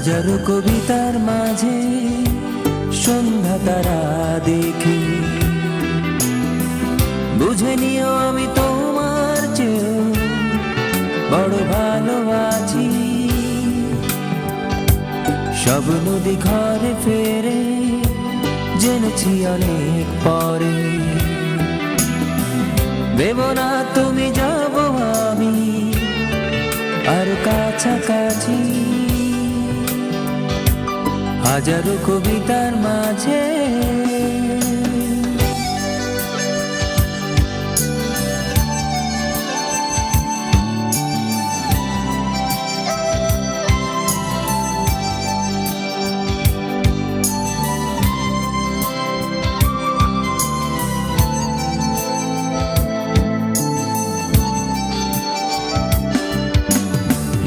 হাজারো কবিতার মাঝে সন্ধ্যা তারা দেখি, বুঝে নিও আমি তোমার চেয়ে বড় ভালো আছি। সব নদী ঘরে ফেরে জেনেছি অনেক পরে, ভেবো না তুমি যাব আমি আর কাছাকাছি। হাজারো কবিতার মাঝে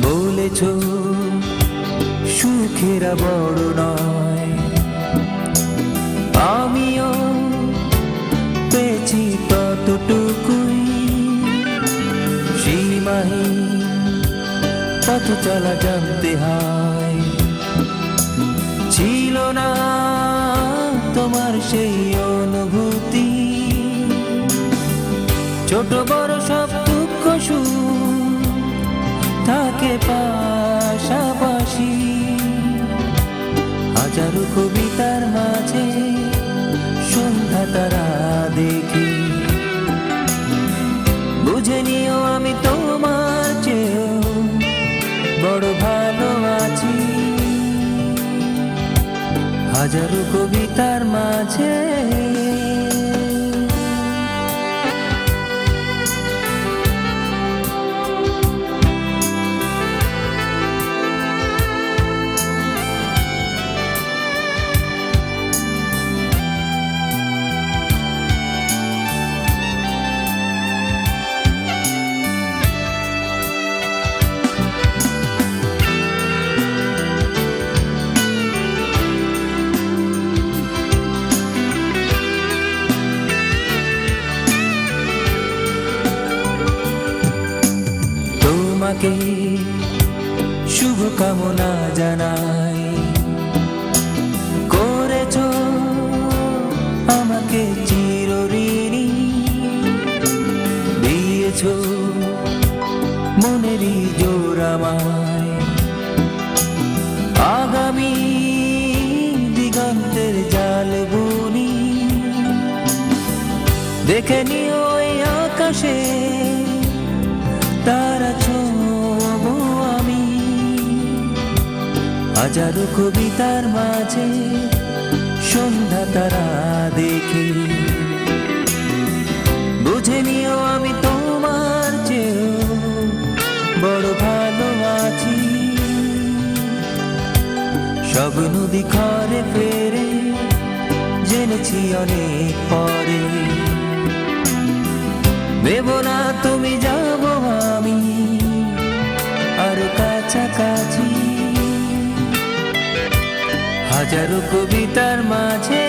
বলেছ সুখেরা বড় নয়, আমিও পেয়েছি ততটুকুই। সীমাহীন পথ চলা জানতে হয়, ছিল না তোমার সেই অনুভূতি। ছোট বড় সব দুঃখ সুখ থাকে পাশাপাশি। হাজারো কবিতার মাঝে সন্ধ্যা তারা দেখি, বুঝে নিও আমি তোমার চেয়ে বড় ভালো আছি। হাজারো কবিতার মাঝে তোমাকে শুভকামনা জানাই। করেছ আমাকে চিরঋণী, দিয়েছ মনেরই জোর আমায়। আগামী দিগন্তের জাল বুনি, দেখে নিও ওই আকাশে তারা ছোঁবো আমি। হাজারো কবিতার মাঝে সন্ধ্যা তারা দেখি, বুঝে নিও আমি তোমার চেয়ে বড় ভালো আছি। সব নদী ঘরে ফেরে জেনেছি অনেক পরে, ভেবো না তুমি যাব আমি আর কাছাকাছি। হাজারো কবিতার মাঝে